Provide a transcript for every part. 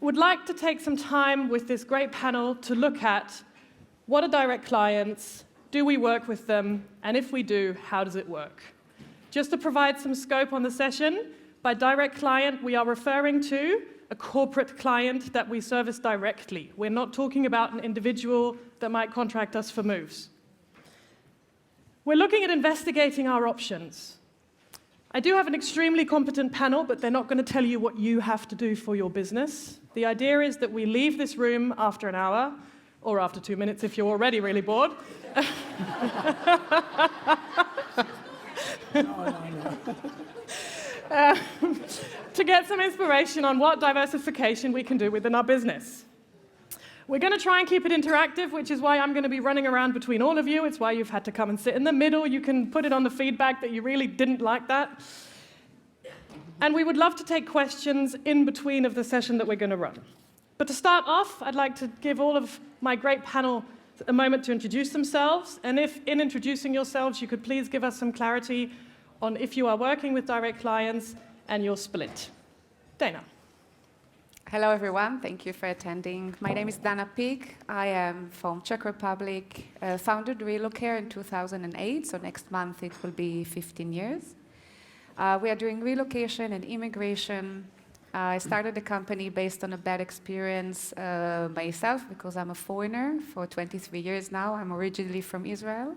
would like to take some time with this great panel to look at what are direct clients, do we work with them, and if we do, how does it work? Just to provide some scope on the session, by direct client, we are referring to a corporate client that we service directly. We're not talking about an individual that might contract us for moves. We're looking at investigating our options. I do have an extremely competent panel, but they're not going to tell you what you have to do for your business. The idea is that we leave this room after an hour, or after 2 minutes if you're already really bored. To get some inspiration on what diversification we can do within our business. We're going to try and keep it interactive, which is why I'm going to be running around between all of you. It's why you've had to come and sit in the middle. You can put it on the feedback that you really didn't like that. And we would love to take questions in between of the session that we're going to run. But to start off, I'd like to give all of my great panel a moment to introduce themselves. And if in introducing yourselves, you could please give us some clarity on if you are working with direct clients and your split. Dana. Hello, everyone. Thank you for attending. My name is Dana Pig. I am from Czech Republic, founded Relocation in 2008, so next month it will be 15 years. We are doing relocation and immigration. I started the company based on a bad experience myself because I'm a foreigner for 23 years now. I'm originally from Israel.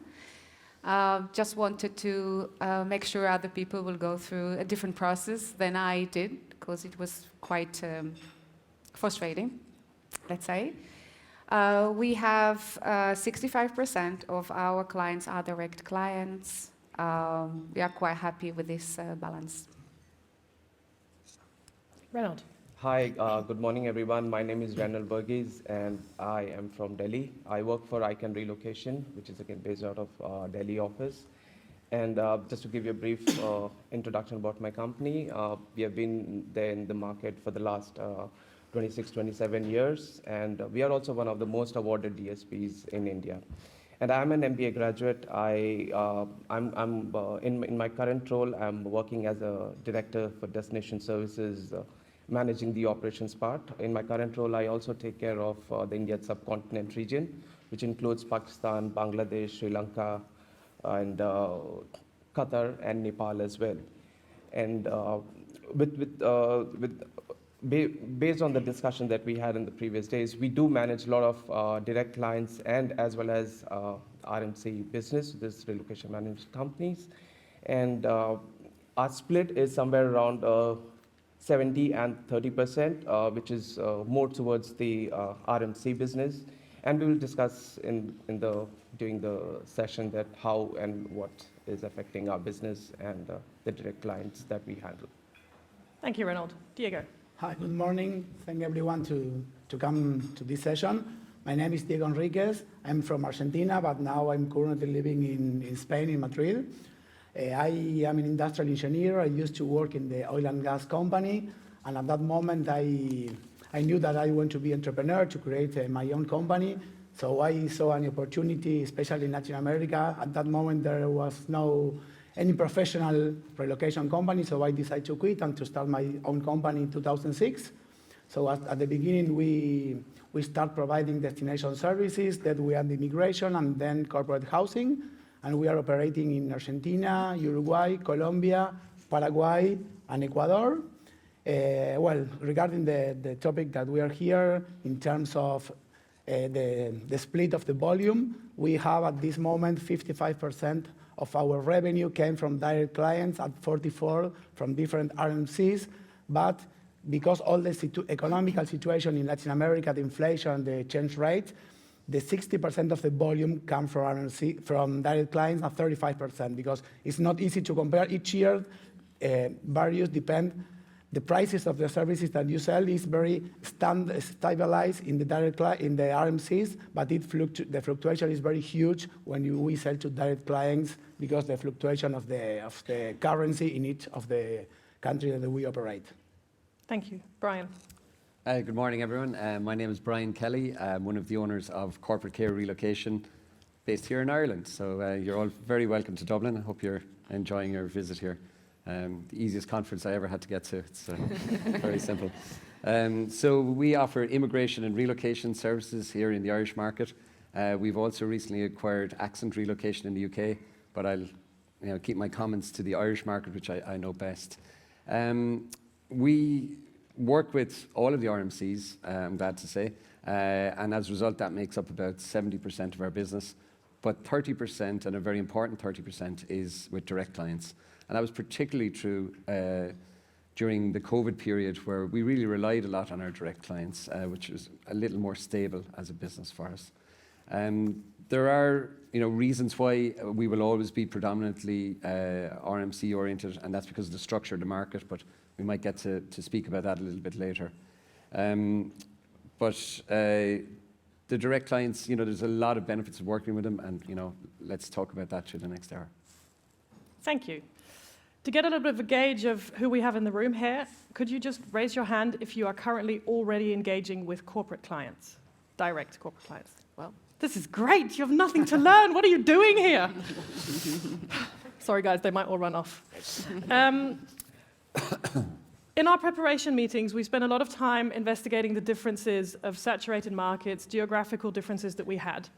Just wanted to make sure other people will go through a different process than I did because it was quite frustrating, let's say. We have 65% of our clients are direct clients. We are quite happy with this balance. Reynold. Hi, good morning, everyone. My name is Reynold Varghese, and I am from Delhi. I work for Relocation, which is again based out of Delhi office. And just to give you a brief introduction about my company, we have been there in the market for the last 26, 27 years, and we are also one of the most awarded DSPs in India. And I'm an MBA graduate. In my current role, I'm working as a director for destination services, managing the operations part. In my current role, I also take care of the Indian subcontinent region, which includes Pakistan, Bangladesh, Sri Lanka, and Qatar and Nepal as well. And based on the discussion that we had in the previous days, we do manage a lot of direct clients and as well as RMC business, this relocation management companies. And our split is somewhere around 70 and 30%, which is more towards the RMC business. And we will discuss during the session that how and what is affecting our business and the direct clients that we handle. Thank you, Reynold. Diego. Hi, good morning. Thank everyone to come to this session. My name is Diego Enriquez. I'm from Argentina, but now I'm currently living in Spain, in Madrid. I am an industrial engineer. I used to work in the oil and gas company, and at that moment I knew that I want to be an entrepreneur, to create my own company. So I saw an opportunity, especially in Latin America. At that moment there was any professional relocation company, so I decided to quit and to start my own company in 2006. So at the beginning, we start providing destination services, then we had immigration and then corporate housing, and we are operating in Argentina, Uruguay, Colombia, Paraguay, and Ecuador. Well, regarding the topic that we are here, in terms of the split of the volume, we have at this moment 55% of our revenue came from direct clients, at 44 from different RMCs, but because all the economical situation in Latin America, the inflation, the exchange rate, the 60% of the volume come from RMC, from direct clients, and 35%, because it's not easy to compare each year. Various depend. The prices of the services that you sell is very stabilized in the in the RMCs, but the fluctuation is very huge when we sell to direct clients because the fluctuation of the currency in each of the countries that we operate. Thank you. Brian. Good morning, everyone. My name is Brian Kelly. I'm one of the owners of Corporate Care Relocation based here in Ireland. So you're all very welcome to Dublin. I hope you're enjoying your visit here. The easiest conference I ever had to get to. It's very simple. So we offer immigration and relocation services here in the Irish market. We've also recently acquired Accent Relocation in the UK, but I'll keep my comments to the Irish market, which I know best. We work with all of the RMCs, I'm glad to say, and as a result that makes up about 70% of our business, but 30%, and a very important 30%, is with direct clients. And that was particularly true during the COVID period, where we really relied a lot on our direct clients, which is a little more stable as a business for us. There are reasons why we will always be predominantly RMC oriented, and that's because of the structure of the market, but we might get to speak about that a little bit later. But the direct clients, there's a lot of benefits of working with them, and let's talk about that through the next hour. Thank you. To get a little bit of a gauge of who we have in the room here, could you just raise your hand if you are currently already engaging with corporate clients, direct corporate clients? Well, this is great. You have nothing to learn. What are you doing here? Sorry, guys, they might all run off. In our preparation meetings, we spent a lot of time investigating the differences of saturated markets, geographical differences that we had.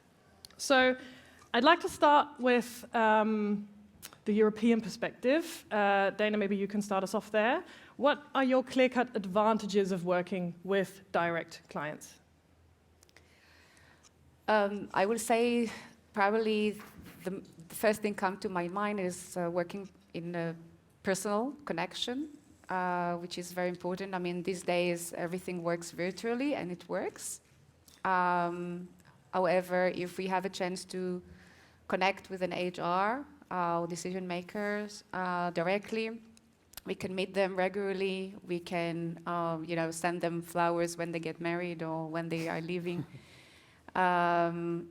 So I'd like to start with the European perspective. Dana, maybe you can start us off there. What are your clear-cut advantages of working with direct clients? I will say probably the first thing come to my mind is working in a personal connection, which is very important. I mean, these days everything works virtually and it works. However, if we have a chance to connect with an HR, decision makers directly, we can meet them regularly. We can, send them flowers when they get married or when they are leaving.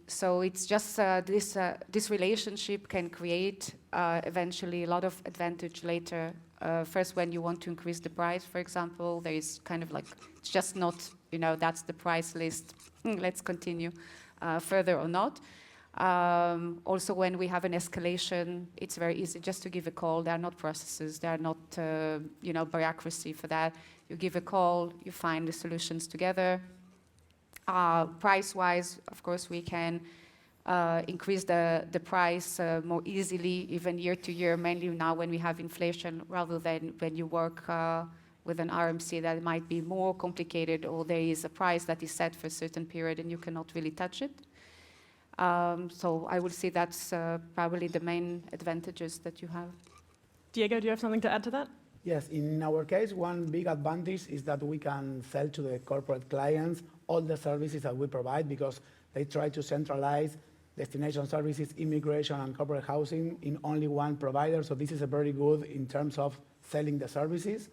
So it's just this relationship can create eventually a lot of advantage later. First, when you want to increase the price, for example, there is kind of like, it's just not, that's the price list. Let's continue further or not. Also, when we have an escalation, it's very easy just to give a call. There are not processes. There are not, bureaucracy for that. You give a call, you find the solutions together. Price-wise, of course, we can increase the price more easily, even year to year, mainly now when we have inflation, rather than when you work with an RMC that might be more complicated, or there is a price that is set for a certain period and you cannot really touch it. So I would say that's probably the main advantages that you have. Diego, do you have something to add to that? Yes, in our case, one big advantage is that we can sell to the corporate clients all the services that we provide, because they try to centralize destination services, immigration, and corporate housing in only one provider. So this is a very good in terms of selling the services.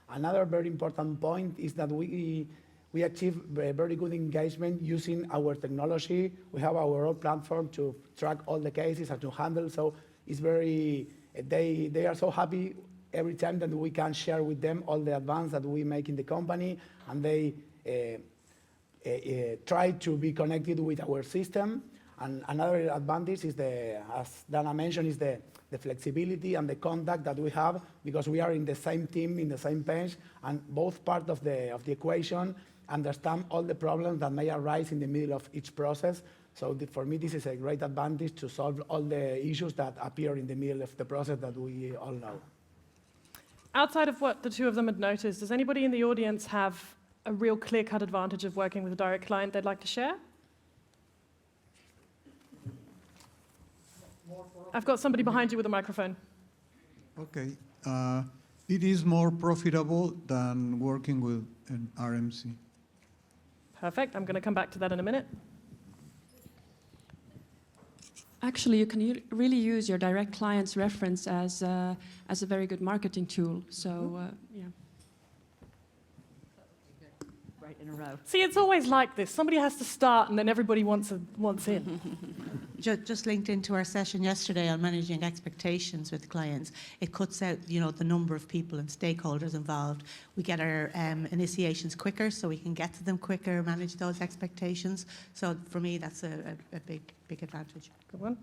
Another very important point is that we achieve very good engagement using our technology. We have our own platform to track all the cases and to handle. So it's very, they are so happy every time that we can share with them all the advance that we make in the company, and they try to be connected with our system. And another advantage is as Dana mentioned, is the flexibility and the contact that we have, because we are in the same team, in the same page, and both part of the equation understand all the problems that may arise in the middle of each process. So for me, this is a great advantage to solve all the issues that appear in the middle of the process that we all know. Outside of what the two of them had noticed, does anybody in the audience have a real clear-cut advantage of working with a direct client they'd like to share? I've got somebody behind you with a microphone. Okay. It is more profitable than working with an RMC. Perfect. I'm going to come back to that in a minute. Actually, you can really use your direct clients reference as a very good marketing tool. So, yeah. Right in a row. See, it's always like this. Somebody has to start, and then everybody wants in. Just linked into our session yesterday on managing expectations with clients, it cuts out, the number of people and stakeholders involved. We get our initiations quicker, so we can get to them quicker, manage those expectations. So for me, that's a big advantage. Good one.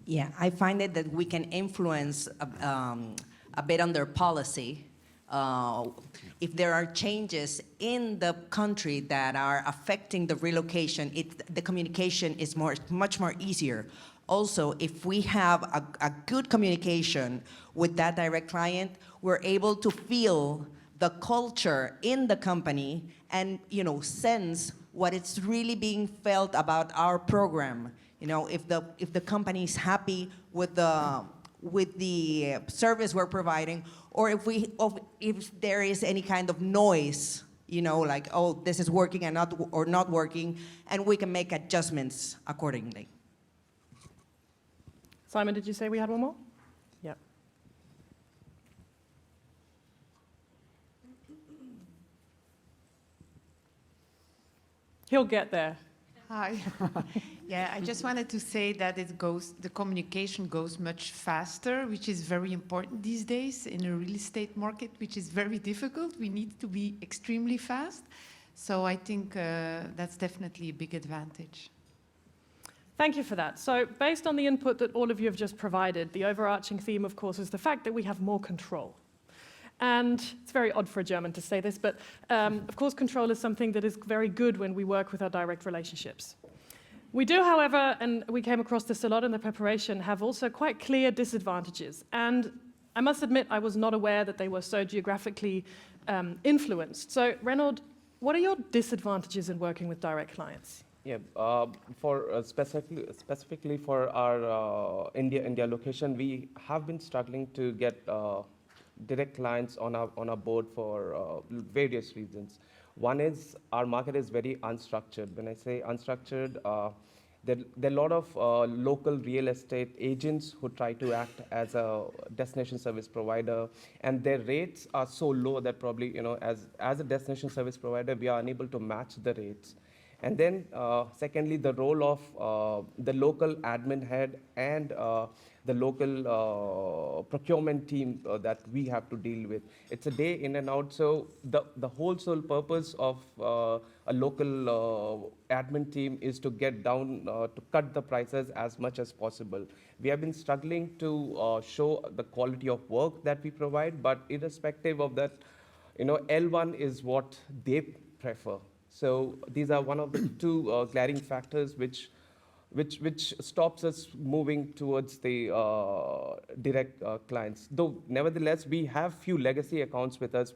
Yeah, I find it that we can influence a bit on their policy if there are changes in the country that are affecting the relocation, the communication is much more easier. Also, if we have a good communication with that direct client, we're able to feel the culture in the company and sense what it's really being felt about our program. If the company is happy with the service we're providing, or if there is any kind of noise, like, oh, this is working and not working, and we can make adjustments accordingly. Simon, did you say we had one more? Yeah. He'll get there. Hi. Yeah, I just wanted to say that the communication goes much faster, which is very important these days in a real estate market, which is very difficult. We need to be extremely fast. So I think that's definitely a big advantage. Thank you for that. So based on the input that all of you have just provided, the overarching theme, of course, is the fact that we have more control. And it's very odd for a German to say this, but of course, control is something that is very good when we work with our direct relationships. We do, however, and we came across this a lot in the preparation, have also quite clear disadvantages. And I must admit, I was not aware that they were so geographically influenced. So, Reynold, what are your disadvantages in working with direct clients? Yeah, for specifically for our India location, we have been struggling to get direct clients on our board for various reasons. One is our market is very unstructured. When I say unstructured, there are a lot of local real estate agents who try to act as a destination service provider, and their rates are so low that probably, as a destination service provider, we are unable to match the rates. And then, secondly, the role of the local admin head and the local procurement team that we have to deal with. It's a day in and out, so the whole sole purpose of a local admin team is to get down, to cut the prices as much as possible. We have been struggling to show the quality of work that we provide, but irrespective of that, L1 is what they prefer. So these are one of the two glaring factors which stops us moving towards the direct clients. Though, nevertheless, we have few legacy accounts with us,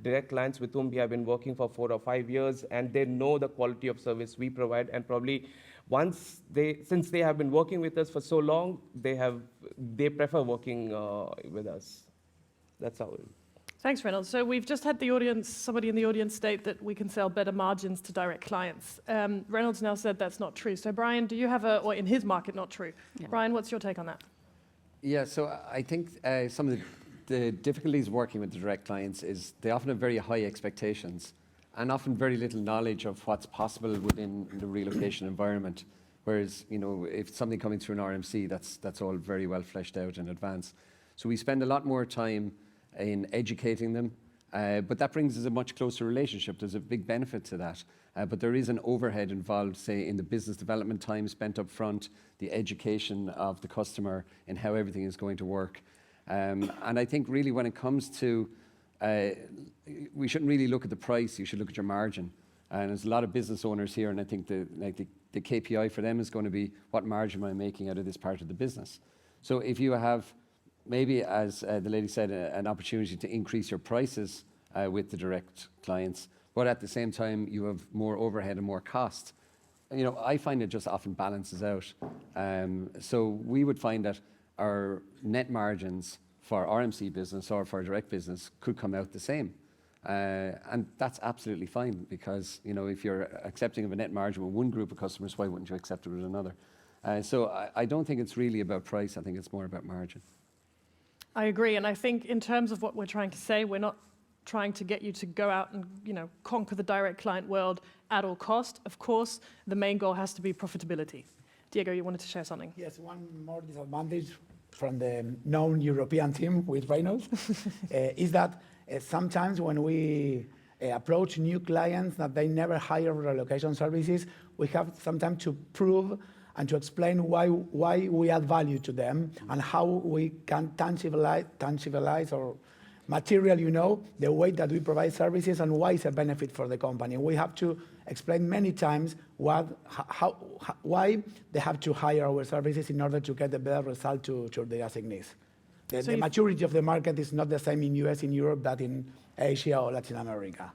direct clients with whom we have been working for 4 or 5 years, and they know the quality of service we provide. And probably since they have been working with us for so long, they prefer working with us. That's how. Thanks, Reynold. So we've just had somebody in the audience state that we can sell better margins to direct clients. Reynolds now said that's not true. So Brian, do you have or in his market, not true. Yeah. Brian, what's your take on that? Yeah, so I think some of the difficulties working with the direct clients is they often have very high expectations and often very little knowledge of what's possible within the relocation environment. Whereas, if something coming through an RMC, that's all very well fleshed out in advance. So we spend a lot more time in educating them, but that brings us a much closer relationship. There's a big benefit to that, but there is an overhead involved, say, in the business development time spent up front, the education of the customer and how everything is going to work. And I think really when it comes to, we shouldn't really look at the price, you should look at your margin. And there's a lot of business owners here, and I think the KPI for them is going to be what margin am I making out of this part of the business. So if you have maybe, as the lady said, an opportunity to increase your prices with the direct clients, but at the same time you have more overhead and more cost. I find it just often balances out. So we would find that our net margins for RMC business or for direct business could come out the same. And that's absolutely fine, because if you're accepting of a net margin with one group of customers, why wouldn't you accept it with another? So I don't think it's really about price, I think it's more about margin. I agree, and I think in terms of what we're trying to say, we're not trying to get you to go out and conquer the direct client world at all cost. Of course, the main goal has to be profitability. Diego, you wanted to share something? Yes, one more disadvantage from the known European team with Reynold is that sometimes when we approach new clients that they never hire relocation services, we have sometimes to prove and to explain why we add value to them and how we can tangibilize or material, the way that we provide services and why it's a benefit for the company. We have to explain many times why they have to hire our services in order to get the better result to their assignees. The maturity of the market is not the same in US, in Europe, that in Asia or Latin America.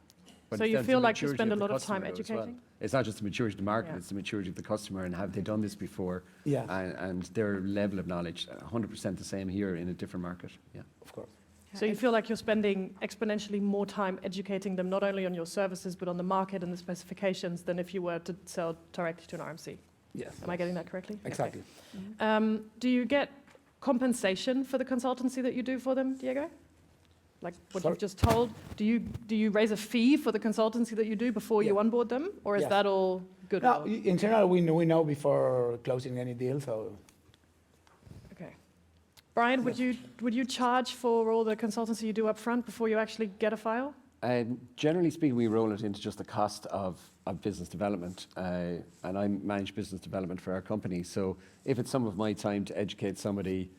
So you feel like you spend a lot of time educating? Well. It's not just the maturity of the market, it's the maturity of the customer and have they done this before, and their level of knowledge, 100% the same here in a different market. Yeah, of course. So you feel like you're spending exponentially more time educating them not only on your services but on the market and the specifications than if you were to sell directly to an RMC? Yes. Am I getting that correctly? Exactly. Okay. Do you get compensation for the consultancy that you do for them, Diego? Like what you've just told, do you raise a fee for the consultancy that you do before you onboard them, or is that all good? No, in general, we know before closing any deal. So, okay. Brian, would you charge for all the consultancy you do up front before you actually get a file? Generally speaking, we roll it into just the cost of business development, and I manage business development for our company. So if it's some of my time to educate somebody,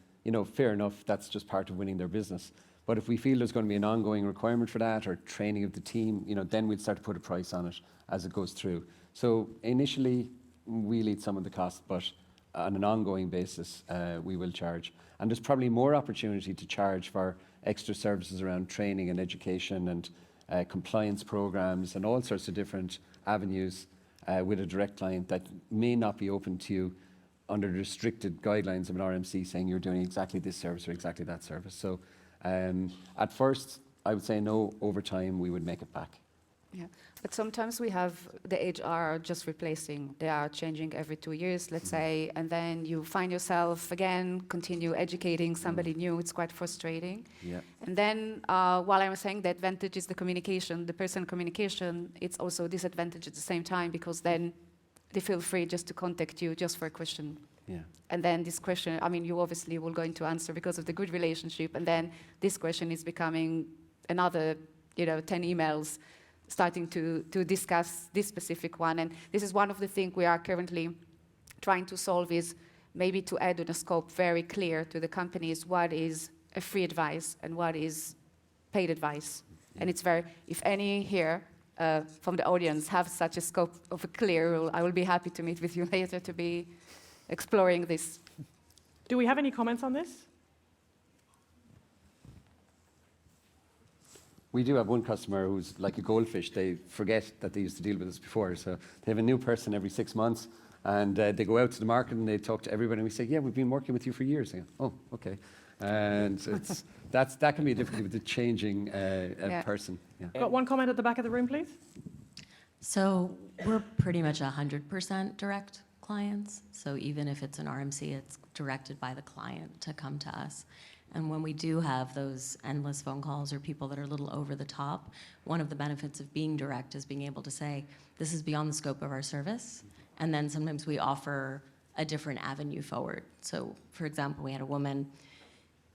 fair enough, that's just part of winning their business. But if we feel there's going to be an ongoing requirement for that or training of the team, then we'd start to put a price on it as it goes through. So initially, we lead some of the costs, but on an ongoing basis, we will charge. And there's probably more opportunity to charge for extra services around training and education and compliance programs and all sorts of different avenues with a direct client that may not be open to you under the restricted guidelines of an RMC saying you're doing exactly this service or exactly that service. So at first, I would say no, over time we would make it back. Yeah, but sometimes we have the HR just replacing. They are changing every 2 years, let's say, and then you find yourself again, continue educating somebody new. It's quite frustrating. Yeah. And then while I'm saying the advantage is the communication, the person communication, it's also a disadvantage at the same time because then they feel free just to contact you just for a question. Yeah. And then this question, you obviously will going to answer because of the good relationship. And then this question is becoming another, 10 emails starting to discuss this specific one. And this is one of the things we are currently trying to solve is maybe to add on a scope very clear to the companies what is a free advice and what is paid advice. Yeah. And it's if any here from the audience have such a scope of a clear rule, I will be happy to meet with you later to be exploring this. Do we have any comments on this? We do have one customer who's like a goldfish. They forget that they used to deal with us before. So they have a new person every 6 months and they go out to the market and they talk to everybody and we say, yeah, we've been working with you for years. Go, oh, okay. And that can be a difficulty with the changing person. Yeah. Got one comment at the back of the room, please. So we're pretty much 100% direct clients. So even if it's an RMC, it's directed by the client to come to us. And when we do have those endless phone calls or people that are a little over the top, one of the benefits of being direct is being able to say, this is beyond the scope of our service. And then sometimes we offer a different avenue forward. So for example, we had a woman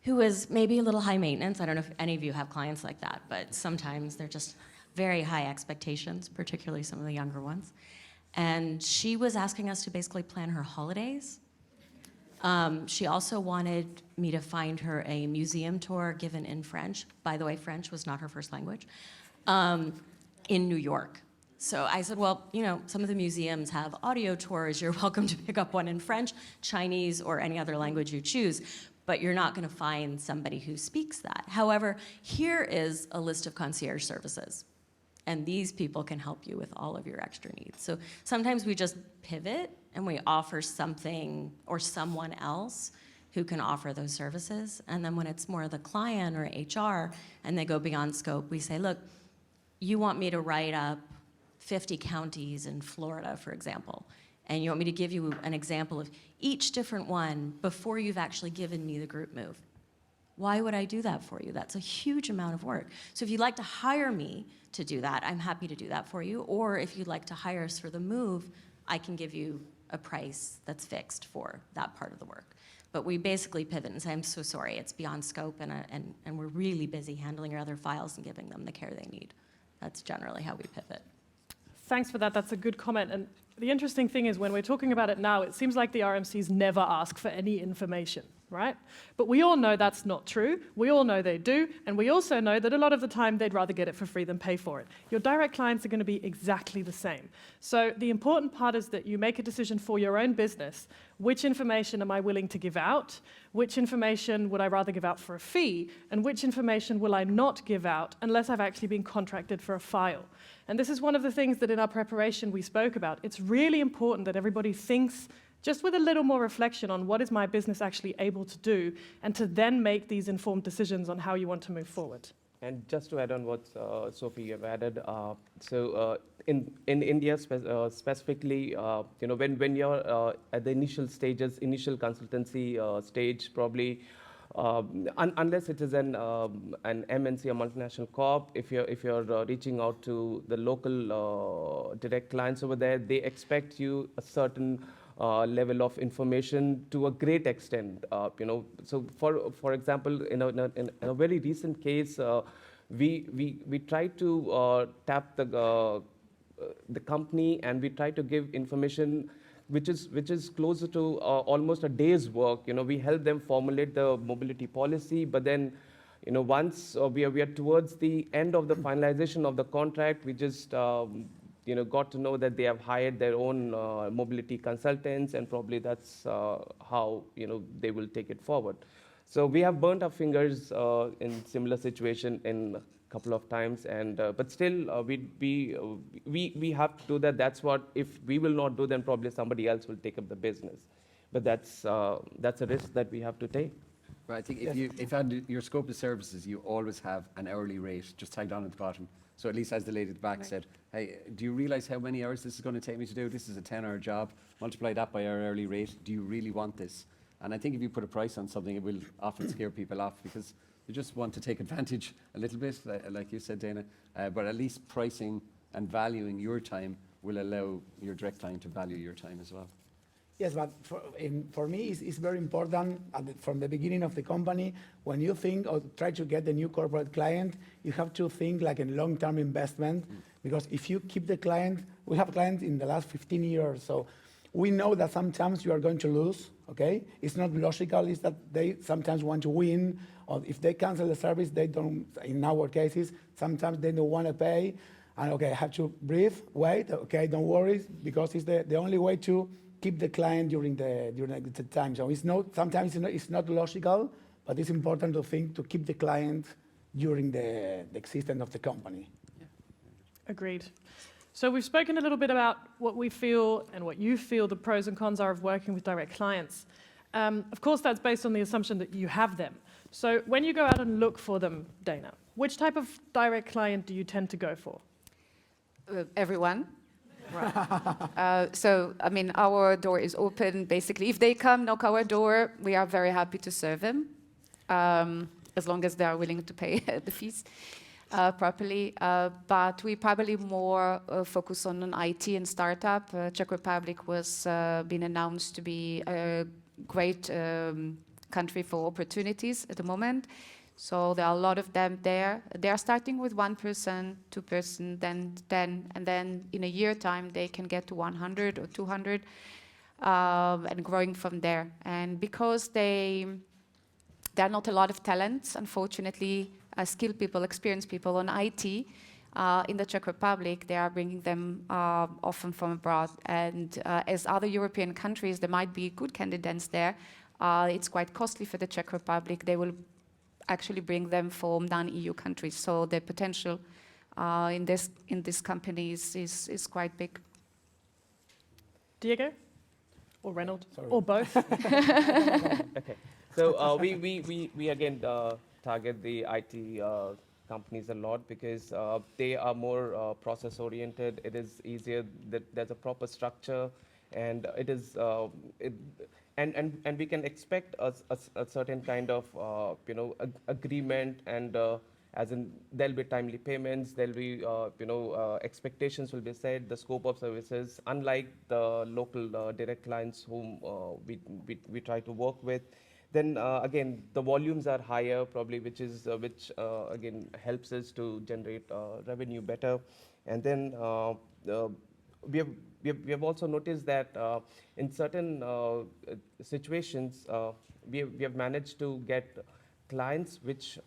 who was maybe a little high maintenance. I don't know if any of you have clients like that, but sometimes they're just very high expectations, particularly some of the younger ones. And she was asking us to basically plan her holidays. She also wanted me to find her a museum tour given in French. By the way, French was not her first language, in New York. So I said, well, some of the museums have audio tours. You're welcome to pick up one in French, Chinese, or any other language you choose, but you're not going to find somebody who speaks that. However, here is a list of concierge services. And these people can help you with all of your extra needs. So sometimes we just pivot and we offer something or someone else who can offer those services. And then when it's more the client or HR and they go beyond scope, we say, look, you want me to write up 50 counties in Florida, for example, and you want me to give you an example of each different one before you've actually given me the group move. Why would I do that for you? That's a huge amount of work. So if you'd like to hire me to do that, I'm happy to do that for you. Or if you'd like to hire us for the move, I can give you a price that's fixed for that part of the work. But we basically pivot and say, I'm so sorry, it's beyond scope, and we're really busy handling your other files and giving them the care they need. That's generally how we pivot. Thanks for that. That's a good comment. And the interesting thing is when we're talking about it now, it seems like the RMCs never ask for any information. right? But we all know that's not true. We all know they do. And we also know that a lot of the time they'd rather get it for free than pay for it. Your direct clients are going to be exactly the same. So the important part is that you make a decision for your own business. Which information am I willing to give out? Which information would I rather give out for a fee? And which information will I not give out unless I've actually been contracted for a file? And this is one of the things that in our preparation we spoke about. It's really important that everybody thinks just with a little more reflection on what is my business actually able to do, and to then make these informed decisions on how you want to move forward. And just to add on what Sophie have added, in India specifically, when you're at the initial stages, initial consultancy stage, probably, unless it is an MNC, a multinational corp, if you're reaching out to the local direct clients over there, they expect you a certain level of information to a great extent. So for example, in a very recent case, we tried to tap the company, and we try to give information which is closer to almost a day's work. We help them formulate the mobility policy, but then once we are towards the end of the finalization of the contract, we just got to know that they have hired their own mobility consultants, and probably that's how they will take it forward. So we have burnt our fingers in similar situation in a couple of times, and but still we have to do that. That's what, if we will not do, then probably somebody else will take up the business. But that's a risk that we have to take. Right, I think if you had your scope of services, you always have an hourly rate just tagged on at the bottom. So at least, as the lady at the back said, hey, do you realize how many hours this is going to take me to do? This is a 10-hour job. Multiply that by our hourly rate. Do you really want this? And I think if you put a price on something, it will often scare people off, because you just want to take advantage a little bit, like you said, Dana. But at least pricing and valuing your time will allow your direct client to value your time as well. Yes, but for me, it's very important from the beginning of the company, when you think or try to get the new corporate client, you have to think like a long-term investment, because if you keep the client, we have clients in the last 15 years, so we know that sometimes you are going to lose, okay? It's not logical, it's that they sometimes want to win, or if they cancel the service, they don't, in our cases, sometimes they don't want to pay, and okay, I have to breathe, wait, okay, don't worry, because it's the only way to keep the client during the time. So sometimes it's not logical, but it's important to think to keep the client during the existence of the company. Yeah. Agreed. So we've spoken a little bit about what we feel and what you feel the pros and cons are of working with direct clients. Of course, that's based on the assumption that you have them. So when you go out and look for them, Dana, which type of direct client do you tend to go for? Everyone. So, I mean, our door is open. Basically, if they come, knock our door, we are very happy to serve them, as long as they are willing to pay the fees properly. But we probably more focus on an IT and startup. Czech Republic was been announced to be a great country for opportunities at the moment. So there are a lot of them there. They are starting with 1 person, 2 person, then 10, and then in a year time they can get to 100 or 200, and growing from there. And because there are not a lot of talents, unfortunately, skilled people, experienced people on IT in the Czech Republic, they are bringing them often from abroad. And as other European countries, there might be good candidates there. It's quite costly for the Czech Republic. They will actually bring them from non-EU countries. So the potential in these companies is quite big. Diego? Or Reynold? Sorry. Or both? Okay. So we again target the IT companies a lot, because they are more process oriented. It is easier, that there's a proper structure, and it is and we can expect a certain kind of agreement, and as in there'll be timely payments, there'll be expectations will be set, the scope of services, unlike the local direct clients whom we try to work with. Then again, the volumes are higher probably, which again helps us to generate revenue better. And then we have also noticed that in certain situations, we have managed to get clients which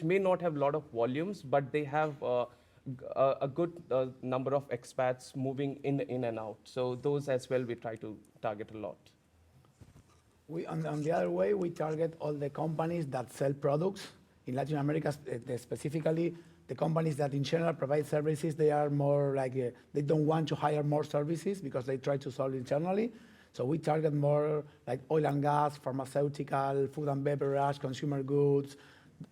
may not have a lot of volumes, but they have a good number of expats moving in and out. So those as well we try to target a lot. On the other way, we target all the companies that sell products. In Latin America, specifically, the companies that in general provide services, they are more like, they don't want to hire more services because they try to solve internally. So we target more like oil and gas, pharmaceutical, food and beverage, consumer goods,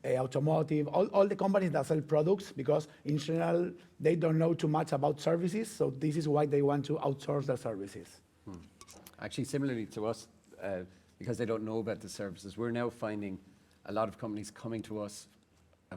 automotive, all the companies that sell products, because in general, they don't know too much about services. So this is why they want to outsource their services. Actually, similarly to us, because they don't know about the services, we're now finding a lot of companies coming to us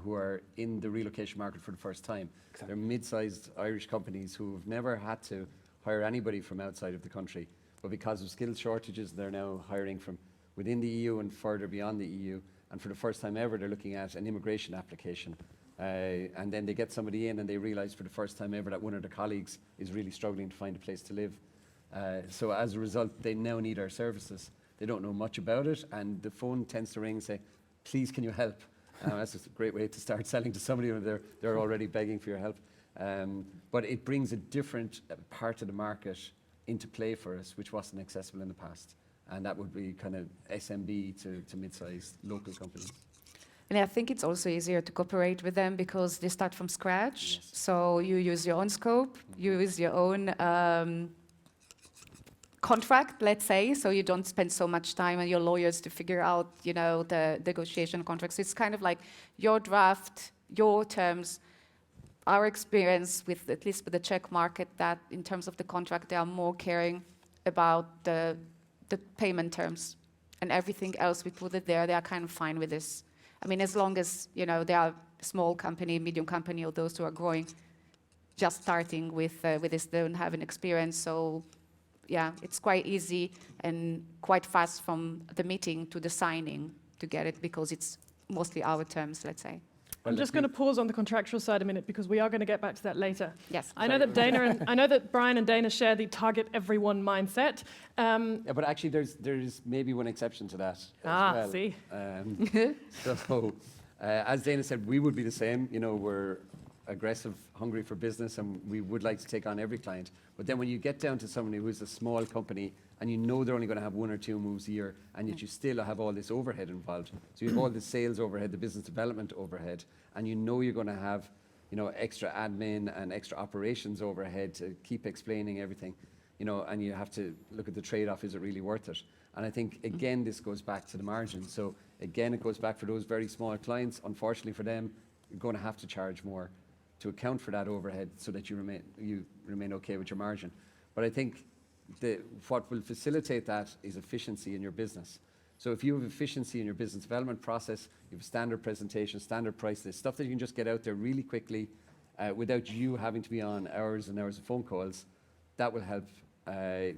who are in the relocation market for the first time. Exactly. They're mid-sized Irish companies who have never had to hire anybody from outside of the country. But because of skills shortages, they're now hiring from within the EU and further beyond the EU. And for the first time ever, they're looking at an immigration application. And then they get somebody in and they realize for the first time ever that one of their colleagues is really struggling to find a place to live. So as a result, they now need our services. They don't know much about it, and the phone tends to ring and say, please, can you help? That's just a great way to start selling to somebody when they're already begging for your help. But it brings a different part of the market into play for us, which wasn't accessible in the past. And that would be kind of SMB to mid-sized local companies. And I think it's also easier to cooperate with them because they start from scratch. Yes. So you use your own scope, you use your own contract, let's say, so you don't spend so much time on your lawyers to figure out, you know, the negotiation contracts. It's kind of like your draft, your terms. Our experience with, at least with the Czech market, that in terms of the contract, they are more caring about the payment terms, and everything else we put it there, they are kind of fine with this. I mean, as long as, you know, they are a small company, medium company, or those who are growing, just starting with this, they don't have an experience. So yeah, it's quite easy and quite fast from the meeting to the signing to get it, because it's mostly our terms, let's say. I'm just going to pause on the contractual side a minute because we are going to get back to that later. Yes. I know that I know that Brian and Dana share the target everyone mindset. Yeah, but actually, there's maybe one exception to that. Well. See. So, as Dana said, we would be the same. You know, we're aggressive, hungry for business, and we would like to take on every client. But then when you get down to somebody who's a small company and you know they're only going to have 1 or 2 moves a year, and yet you still have all this overhead involved. So you have all the sales overhead, the business development overhead, and you know you're going to have, you know, extra admin and extra operations overhead to keep explaining everything, you know, and you have to look at the trade-off, is it really worth it? And I think, again, this goes back to the margin. So again, it goes back for those very small clients. Unfortunately for them, you're going to have to charge more to account for that overhead so that you remain okay with your margin. But I think what will facilitate that is efficiency in your business. So if you have efficiency in your business development process, you have standard presentation, standard price list, stuff that you can just get out there really quickly without you having to be on hours and hours of phone calls, that will help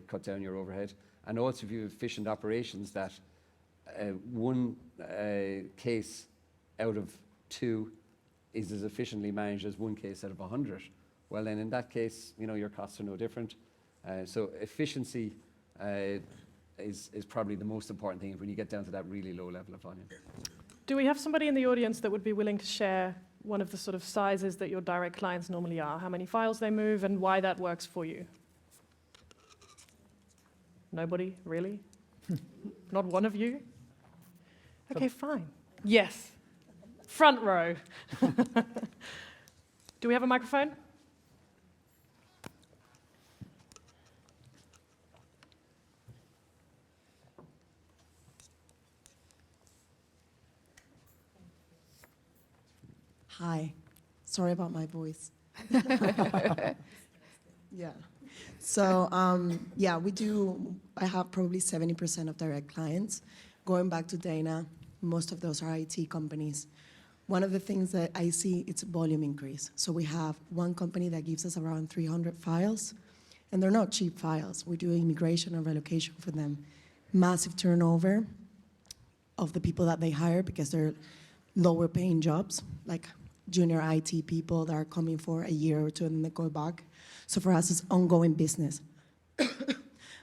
cut down your overhead. And also if you have efficient operations, that one case out of 2 is as efficiently managed as 1 case out of 100. Well, then in that case, you know, your costs are no different. So efficiency is probably the most important thing when you get down to that really low level of volume. Do we have somebody in the audience that would be willing to share one of the sort of sizes that your direct clients normally are? How many files they move and why that works for you? Nobody, really? Not one of you? Okay, fine. Yes. Front row. Do we have a microphone? Hi. Sorry about my voice. Yeah. So, yeah, I have probably 70% of direct clients. Going back to Dana, most of those are IT companies. One of the things that I see, it's volume increase. So we have one company that gives us around 300 files, and they're not cheap files. We do immigration and relocation for them. Massive turnover of the people that they hire because they're lower paying jobs, like junior IT people that are coming for a year or two and then they go back. So for us, it's ongoing business.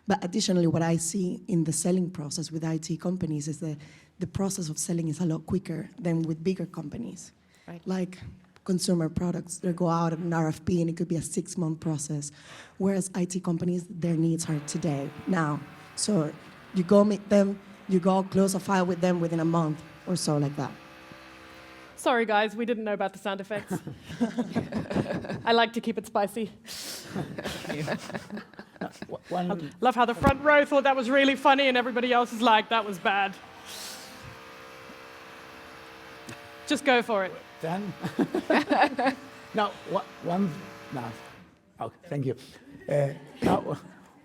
But additionally, what I see in the selling process with IT companies is that the process of selling is a lot quicker than with bigger companies. Right. Like consumer products, they go out of an RFP and it could be a 6-month process. Whereas IT companies, their needs are today, now. So you go meet them, you go close a file with them within a month or so, like that. Sorry, guys, we didn't know about the sound effects. I like to keep it spicy. Love how the front row thought that was really funny and everybody else is like, that was bad. Just go for it. Then, now, okay, thank you. Now,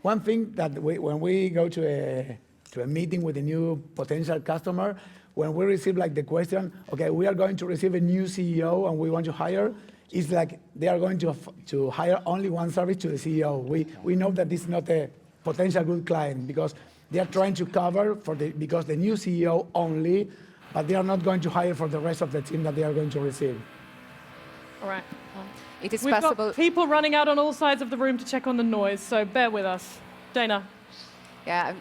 one thing that when we go to a meeting with a new potential customer, when we receive like the question, okay, we are going to receive a new CEO and we want to hire, it's like they are going to hire only one service to the CEO. We know that this is not a potential good client because they are trying to cover because the new CEO only, but they are not going to hire for the rest of the team that they are going to receive. All right. It is We've possible. got people running out on all sides of the room to check on the noise, so bear with us. Dana. Yeah,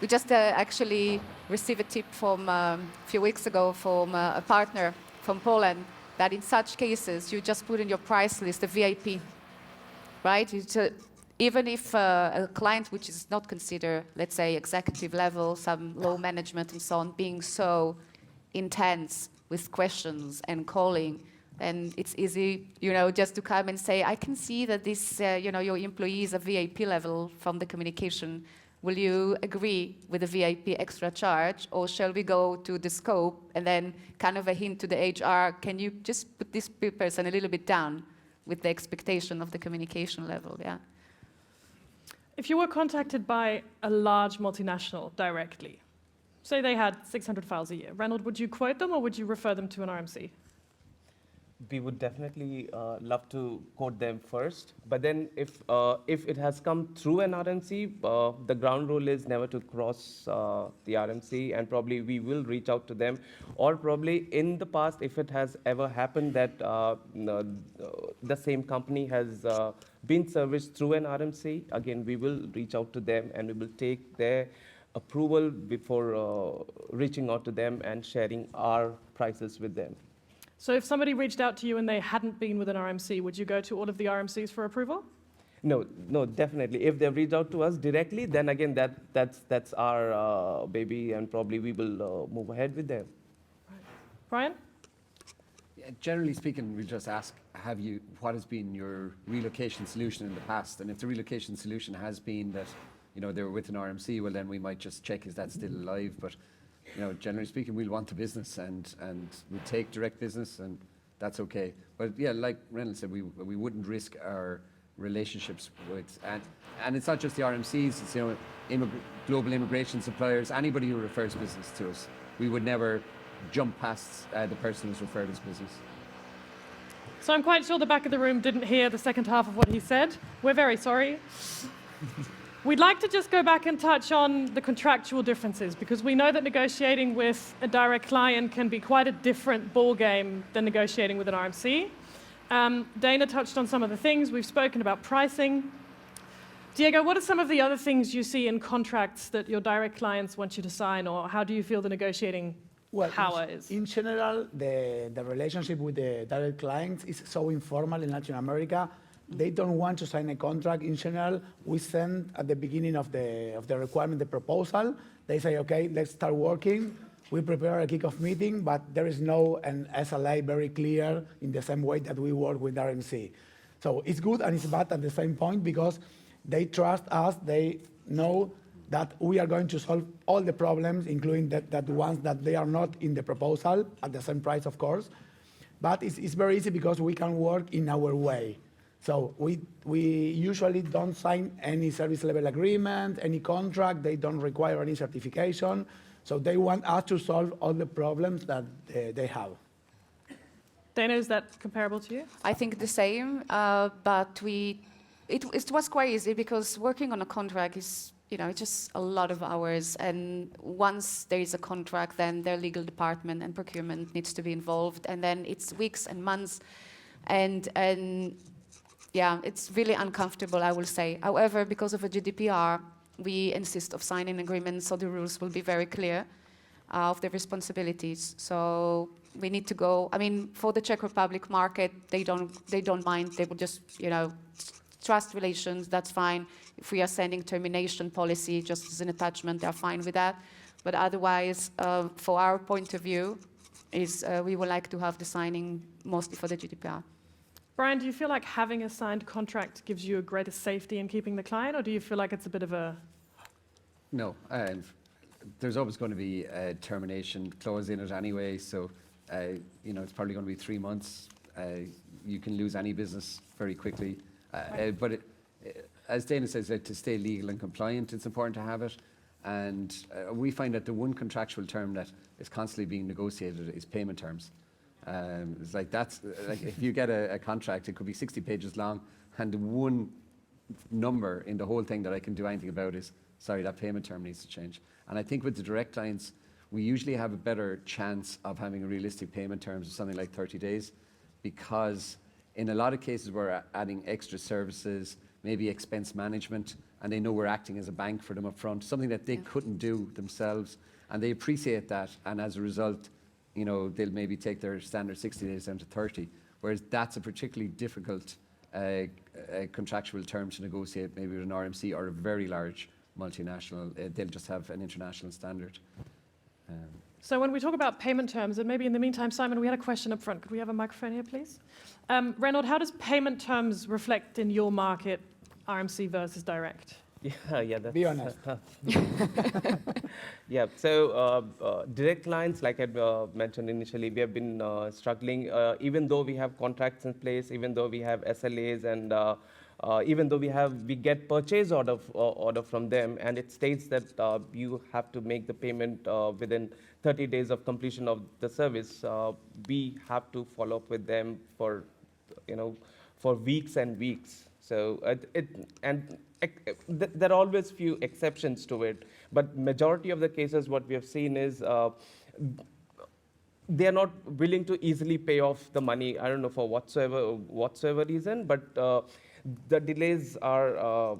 we just actually received a tip from a few weeks ago from a partner from Poland that in such cases you just put in your price list a VIP, right? Even if a client which is not considered, let's say, executive level, some low management and so on, being so intense with questions and calling, then it's easy, just to come and say, I can see that this, your employee is a VIP level from the communication. Will you agree with the VIP extra charge, or shall we go to the scope and then kind of a hint to the HR, can you just put this person a little bit down with the expectation of the communication level, yeah? If you were contacted by a large multinational directly, say they had 600 files a year, Reynold, would you quote them or would you refer them to an RMC? We would definitely love to quote them first, but then if it has come through an RMC, the ground rule is never to cross the RMC, and probably we will reach out to them, or probably in the past, if it has ever happened that the same company has been serviced through an RMC, again, we will reach out to them and we will take their approval before reaching out to them and sharing our prices with them. So if somebody reached out to you and they hadn't been with an RMC, would you go to all of the RMCs for approval? No, definitely. If they reach out to us directly, then again, that's our baby, and probably we will move ahead with them. Right. Brian? Yeah, generally speaking, we'll just ask, what has been your relocation solution in the past? And if the relocation solution has been that, they were with an RMC, well, then we might just check, is that still alive? But generally speaking, we'll want the business and we take direct business, and that's okay. But yeah, like Reynold said, we wouldn't risk our relationships with, and it's not just the RMCs, it's global immigration suppliers, anybody who refers business to us. We would never jump past the person who's referred us business. So I'm quite sure the back of the room didn't hear the second half of what he said. We're very sorry. We'd like to just go back and touch on the contractual differences, because we know that negotiating with a direct client can be quite a different ballgame than negotiating with an RMC. Dana touched on some of the things. We've spoken about pricing. Diego, what are some of the other things you see in contracts that your direct clients want you to sign, or how do you feel the negotiating power is? In general, the relationship with the direct clients is so informal in Latin America. They don't want to sign a contract. In general, we send at the beginning of the requirement the proposal. They say, okay, let's start working. We prepare a kickoff meeting, but there is no an SLA very clear in the same way that we work with RMC. So it's good and it's bad at the same point, because they trust us. They know that we are going to solve all the problems, including that ones that they are not in the proposal at the same price, of course. But it's very easy because we can work in our way. So we usually don't sign any service level agreement, any contract. They don't require any certification. So they want us to solve all the problems that they have. Dana, is that comparable to you? I think the same, but it was quite easy, because working on a contract is it's just a lot of hours. And once there is a contract, then their legal department and procurement needs to be involved. And then it's weeks and months. And yeah, it's really uncomfortable, I will say. However, because of a GDPR, we insist of signing agreements, so the rules will be very clear of the responsibilities. So we need to go. I mean, for the Czech Republic market, they don't mind. They will just, trust relations. That's fine. If we are sending termination policy just as an attachment, they're fine with that. But otherwise, for our point of view, we would like to have the signing mostly for the GDPR. Brian, do you feel like having a signed contract gives you a greater safety in keeping the client, or do you feel like it's a bit of a... No, there's always going to be a termination clause in it anyway, so it's probably going to be 3 months. You can lose any business very quickly. But as Dana says, to stay legal and compliant, it's important to have it. And we find that the one contractual term that is constantly being negotiated is payment terms. It's like if you get a contract, it could be 60 pages long, and the one number in the whole thing that I can do anything about is, sorry, that payment term needs to change. And I think with the direct clients, we usually have a better chance of having a realistic payment terms of something like 30 days, because in a lot of cases we're adding extra services, maybe expense management, and they know we're acting as a bank for them up front, something that they couldn't do themselves, and they appreciate that, and as a result, they'll maybe take their standard 60 days down to 30, whereas that's a particularly difficult contractual term to negotiate, maybe with an RMC or a very large multinational. They'll just have an international standard. So when we talk about payment terms, and maybe in the meantime, Simon, we had a question up front. Could we have a microphone here, please? Reynold, how does payment terms reflect in your market, RMC versus direct? Yeah, that's... Be honest. Yeah, so direct clients, like I mentioned initially, we have been struggling, even though we have contracts in place, even though we have SLAs, and even though we get purchase order from them, and it states that you have to make the payment within 30 days of completion of the service. We have to follow up with them for weeks and weeks. So there are always few exceptions to it, but majority of the cases, what we have seen is they are not willing to easily pay off the money. I don't know for whatsoever reason, but the delays are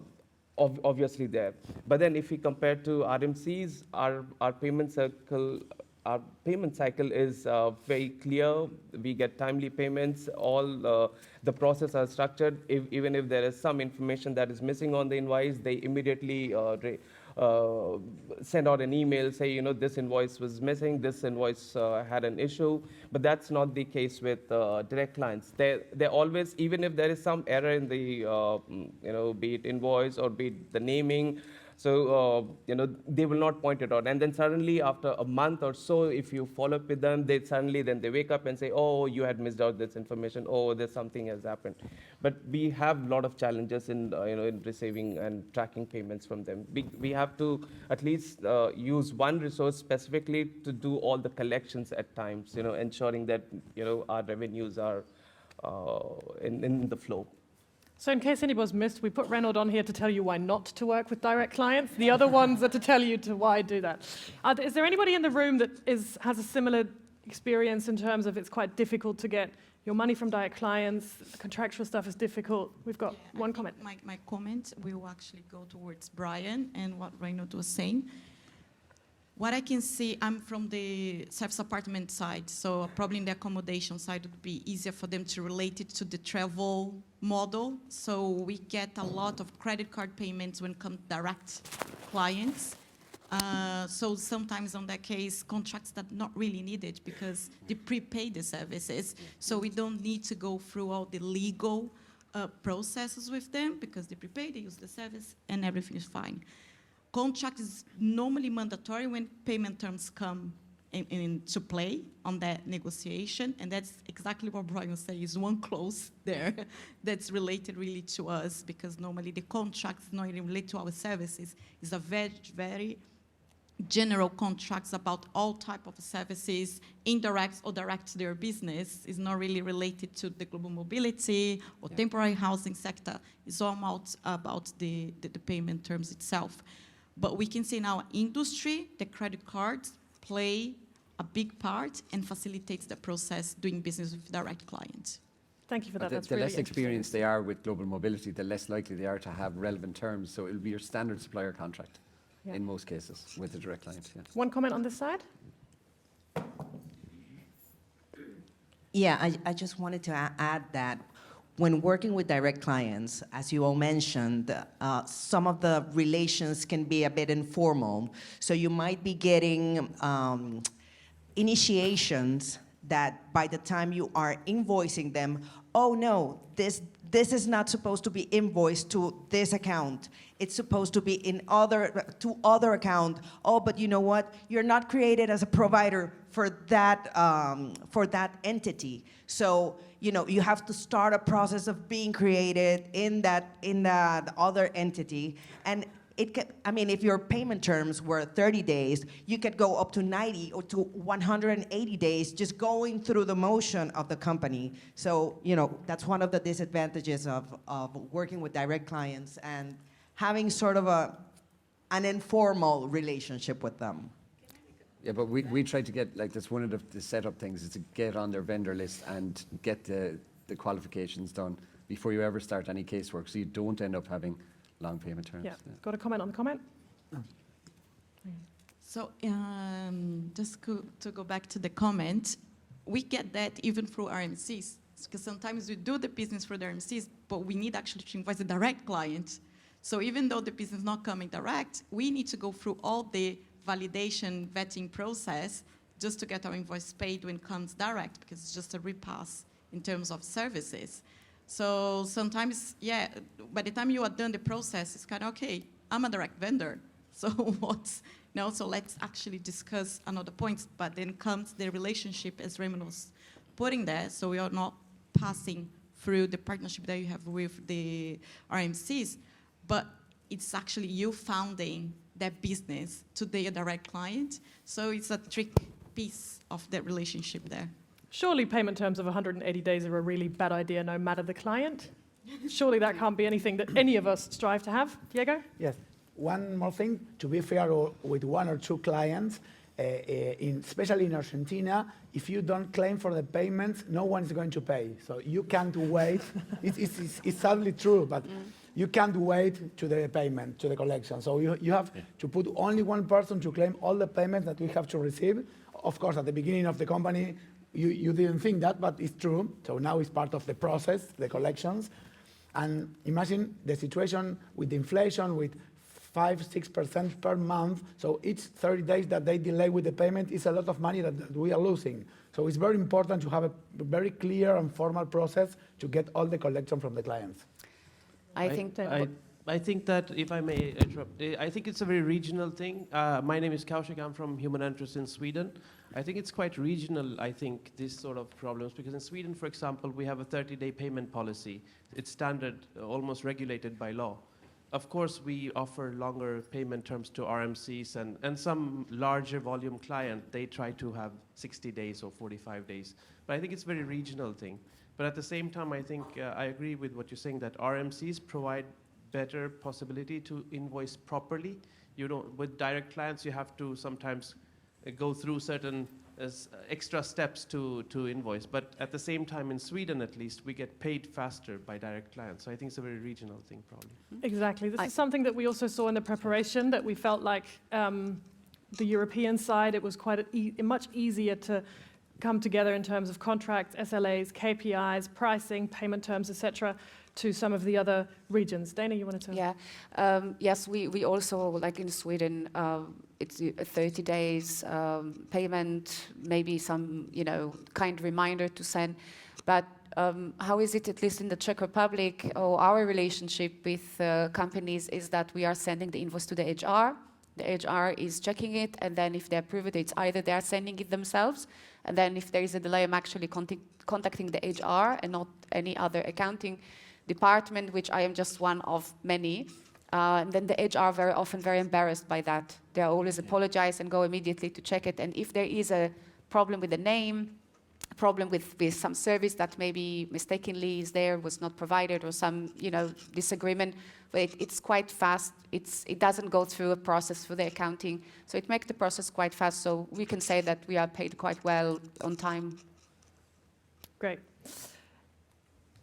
obviously there. But then if we compare to RMCs, our payment cycle is very clear. We get timely payments. All the process are structured. Even if there is some information that is missing on the invoice, they immediately send out an email, say, this invoice was missing, this invoice had an issue. But that's not the case with direct clients. They always, even if there is some error in the, be it invoice or be it the naming, so, they will not point it out. And then suddenly, after a month or so, if you follow up with them, they wake up and say, oh, you had missed out this information. Oh, there's something has happened. But we have a lot of challenges in receiving and tracking payments from them. We have to at least use one resource specifically to do all the collections at times, ensuring that, our revenues are in the flow. So in case anybody's missed, we put Reynold on here to tell you why not to work with direct clients. The other ones are to tell you why do that. Is there anybody in the room that has a similar experience in terms of it's quite difficult to get your money from direct clients, the contractual stuff is difficult? We've got one comment. My comment will actually go towards Brian and what Reynold was saying. What I can see, I'm from the service apartment side, so probably in the accommodation side it would be easier for them to relate it to the travel model. So we get a lot of credit card payments when come direct clients. So sometimes on that case, contracts that not really needed because they prepay the services. So we don't need to go through all the legal processes with them because they prepay, they use the service, and everything is fine. Contract is normally mandatory when payment terms come into play on that negotiation, and that's exactly what Brian said, is one clause there that's related really to us, because normally the contracts not really relate to our services. It's a very, very general contracts about all type of services, indirect or direct to their business. Is not really related to the global mobility or temporary housing sector. It's all about the payment terms itself. But we can see in our industry, the credit cards play a big part and facilitates the process doing business with direct clients. Thank you for that. The, That's the really less experienced they are with global mobility, the less likely they are to have relevant terms. So it'll be your standard supplier contract Yeah. in most cases with the direct client. Yeah. One comment on this side? Yeah, I just wanted to add that when working with direct clients, as you all mentioned, some of the relations can be a bit informal. So you might be getting initiations that by the time you are invoicing them, oh no, this is not supposed to be invoiced to this account. It's supposed to be to other account. Oh, but you know what? You're not created as a provider for that entity. So you have to start a process of being created in that other entity. And if your payment terms were 30 days, you could go up to 90 or to 180 days just going through the motion of the company. So, that's one of the disadvantages of working with direct clients and having sort of an informal relationship with them. Yeah, but we try to get, that's one of the setup things, is to get on their vendor list and get the qualifications done before you ever start any casework, so you don't end up having long payment terms. Yeah. Got a comment on the comment? So just to go back to the comment, we get that even through RMCs, because sometimes we do the business for the RMCs, but we need actually to invoice the direct client. So even though the business is not coming direct, we need to go through all the validation vetting process just to get our invoice paid when it comes direct, because it's just a repass in terms of services. So sometimes, yeah, by the time you are done the process, it's kind of, okay, I'm a direct vendor. So so let's actually discuss another point. But then comes the relationship, as Reynold was putting there. So we are not passing through the partnership that you have with the RMCs, but it's actually you founding that business to their direct client. So it's a trick piece of that relationship there. Surely payment terms of 180 days are a really bad idea, no matter the client. Surely that can't be anything that any of us strive to have. Diego? Yes. One more thing, to be fair with one or two clients, especially in Argentina, if you don't claim for the payments, no one is going to pay. So you can't wait. It's sadly true, but you can't wait to the payment, to the collection. So you have to put only one person to claim all the payments that we have to receive. Of course, at the beginning of the company, you didn't think that, but it's true. So now it's part of the process, the collections. And imagine the situation with inflation, with 5-6% per month. So each 30 days that they delay with the payment is a lot of money that we are losing. So it's very important to have a very clear and formal process to get all the collection from the clients. I think that, if I may interrupt, I think it's a very regional thing. My name is Kaushik. I'm from Human Interest in Sweden. I think it's quite regional, I think, these sort of problems, because in Sweden, for example, we have a 30-day payment policy. It's standard, almost regulated by law. Of course, we offer longer payment terms to RMCs, and some larger volume client, they try to have 60 days or 45 days. But I think it's a very regional thing. But at the same time, I think I agree with what you're saying, that RMCs provide better possibility to invoice properly. With direct clients, you have to sometimes go through certain extra steps to invoice. But at the same time, in Sweden at least, we get paid faster by direct clients. So I think it's a very regional thing, probably. Exactly. This is something that we also saw in the preparation, that we felt like the European side, it was quite much easier to come together in terms of contracts, SLAs, KPIs, pricing, payment terms, etc., to some of the other regions. Dana, you wanted to? Yeah. Yes, we also, like in Sweden, it's 30 days payment, maybe some, kind reminder to send. But how is it, at least in the Czech Republic, or our relationship with companies is that we are sending the invoice to the HR. The HR is checking it, and then if they approve it, it's either they are sending it themselves, and then if there is a delay, I'm actually contacting the HR and not any other accounting department, which I am just one of many. And then the HR very often very embarrassed by that. They always apologize and go immediately to check it. And if there is a problem with the name, problem with some service that maybe mistakenly is there, was not provided, or some disagreement, but it's quite fast. It doesn't go through a process through the accounting, so it makes the process quite fast. So we can say that we are paid quite well on time. Great.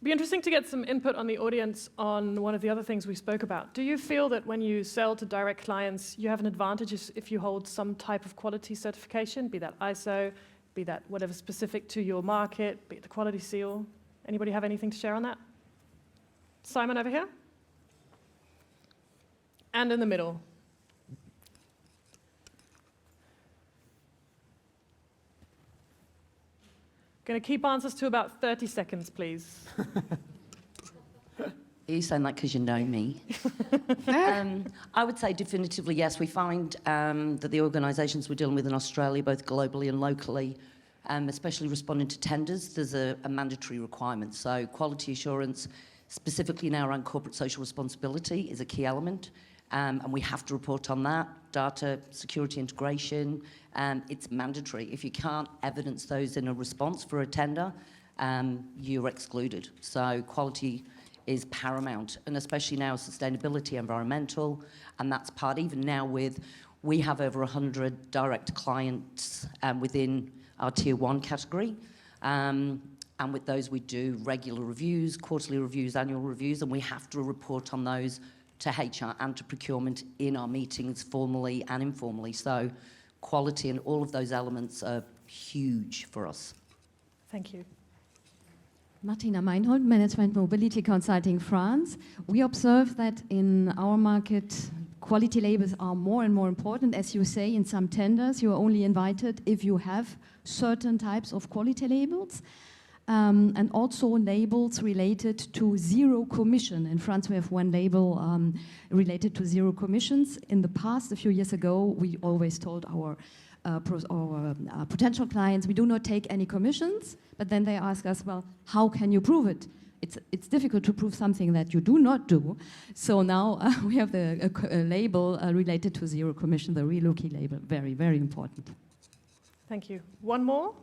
Be interesting to get some input on the audience on one of the other things we spoke about. Do you feel that when you sell to direct clients, you have an advantage if you hold some type of quality certification, be that ISO, be that whatever specific to your market, be it the quality seal? Anybody have anything to share on that? Simon over here. And in the middle. Going to keep answers to about 30 seconds, please. You saying that because you know me. I would say definitively yes. We find that the organisations we're dealing with in Australia, both globally and locally, especially responding to tenders, there's a mandatory requirement. So quality assurance, specifically now around corporate social responsibility, is a key element. And we have to report on that. Data security integration, it's mandatory. If you can't evidence those in a response for a tender, you're excluded. So quality is paramount, and especially now sustainability, environmental, and that's part, even now we have over 100 direct clients within our tier 1 category. And with those we do regular reviews, quarterly reviews, annual reviews, and we have to report on those to HR and to procurement in our meetings, formally and informally. So quality and all of those elements are huge for us. Thank you. Martina Meinhold, Management Mobility Consulting France. We observe that in our market, quality labels are more and more important. As you say, in some tenders, you are only invited if you have certain types of quality labels. And also labels related to zero commission. In France, we have one label related to zero commissions. In the past, a few years ago, we always told our potential clients, we do not take any commissions, but then they ask us, well, how can you prove it? It's difficult to prove something that you do not do. So now we have a label related to zero commission, the Relocation label, very, very important. Thank you. One more?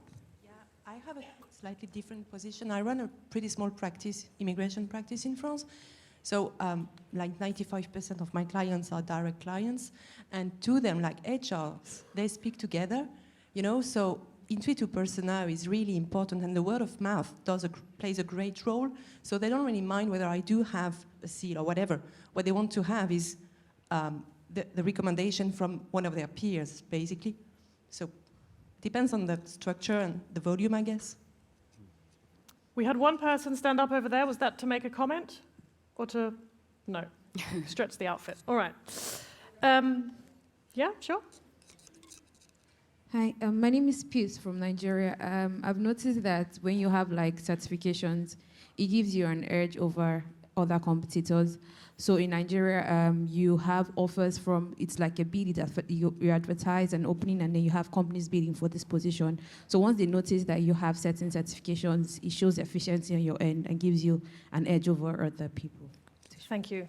Yeah, I have a slightly different position. I run a pretty small practice, immigration practice in France. So like 95% of my clients are direct clients, and to them, like HR, they speak together, you know, so intuitive persona is really important, and the word of mouth plays a great role, so they don't really mind whether I do have a seal or whatever. What they want to have is the recommendation from one of their peers, basically. So depends on the structure and the volume, I guess. We had one person stand up over there. Was that to make a comment? Or to, no, stretch the outfit. All right. Yeah, sure. Hi, my name is Peace from Nigeria. I've noticed that when you have like certifications, it gives you an edge over other competitors. So in Nigeria, you have offers from, it's like a bid, you advertise an opening and then you have companies bidding for this position. So once they notice that you have certain certifications, it shows efficiency on your end and gives you an edge over other people. Thank you.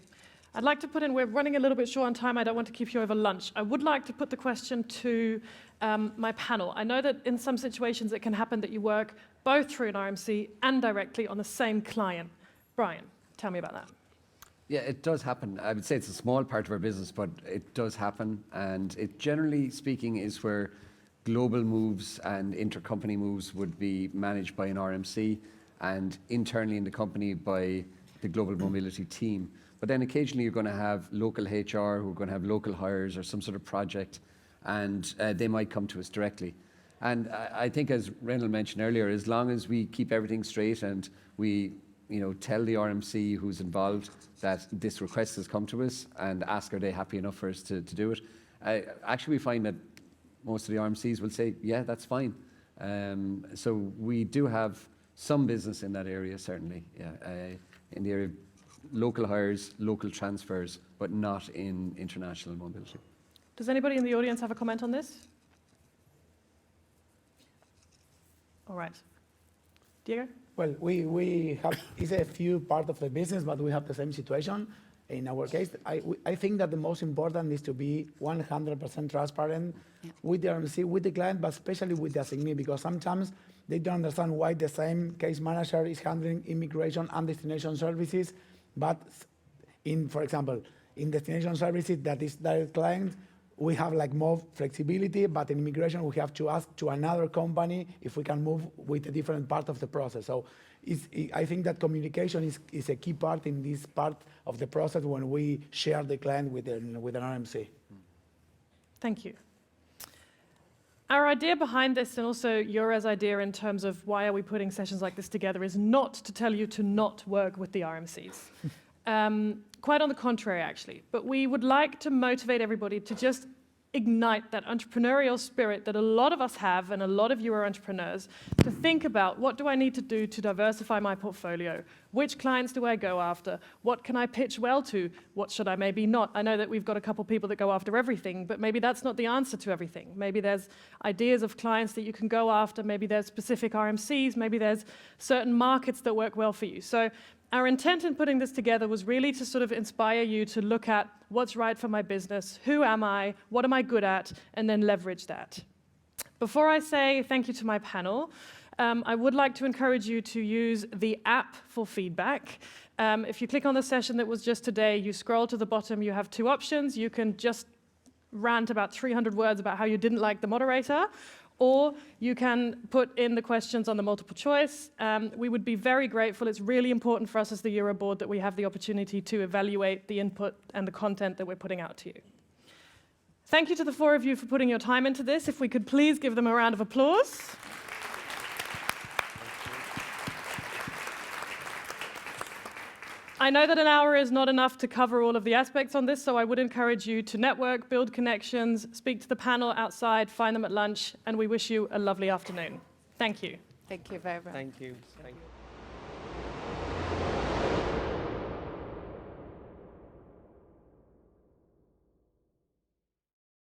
I'd like to put in, we're running a little bit short on time. I don't want to keep you over lunch. I would like to put the question to my panel. I know that in some situations it can happen that you work both through an RMC and directly on the same client. Brian, tell me about that. Yeah, it does happen. I would say it's a small part of our business, but it does happen. And it, generally speaking, is where global moves and intercompany moves would be managed by an RMC and internally in the company by the global mobility team. But then occasionally you're going to have local HR who are going to have local hires or some sort of project, and they might come to us directly. And I think, as Reynold mentioned earlier, as long as we keep everything straight and we tell the RMC who's involved that this request has come to us and ask are they happy enough for us to do it. Actually, we find that most of the RMCs will say, yeah, that's fine. So we do have some business in that area, certainly, yeah, in the area of local hires, local transfers, but not in international mobility. Does anybody in the audience have a comment on this? All right. Diego? Well, we have, it's a few part of the business, but we have the same situation. In our case, I think that the most important is to be 100% transparent with the RMC, with the client, but especially with the assignee, because sometimes they don't understand why the same case manager is handling immigration and destination services, but In, for example, in destination services, that is direct client, we have like more flexibility, but in immigration, we have to ask to another company if we can move with a different part of the process. So I think that communication is a key part in this part of the process when we share the client with an RMC. Thank you. Our idea behind this, and also Jura's idea in terms of why are we putting sessions like this together, is not to tell you to not work with the RMCs. Quite on the contrary, actually. But we would like to motivate everybody to just ignite that entrepreneurial spirit that a lot of us have, and a lot of you are entrepreneurs, to think about what do I need to do to diversify my portfolio? Which clients do I go after? What can I pitch well to? What should I maybe not? I know that we've got a couple people that go after everything, but maybe that's not the answer to everything. Maybe there's ideas of clients that you can go after. Maybe there's specific RMCs. Maybe there's certain markets that work well for you. So our intent in putting this together was really to sort of inspire you to look at what's right for my business, who am I, what am I good at, and then leverage that. Before I say thank you to my panel, I would like to encourage you to use the app for feedback. If you click on the session that was just today, you scroll to the bottom, you have two options. You can just rant about 300 words about how you didn't like the moderator, or you can put in the questions on the multiple choice. We would be very grateful. It's really important for us as the Euro board that we have the opportunity to evaluate the input and the content that we're putting out to you. Thank you to the four of you for putting your time into this. If we could please give them a round of applause. I know that an hour is not enough to cover all of the aspects on this, so I would encourage you to network, build connections, speak to the panel outside, find them at lunch, and we wish you a lovely afternoon. Thank you. Thank you very much. Thank you. Thank you.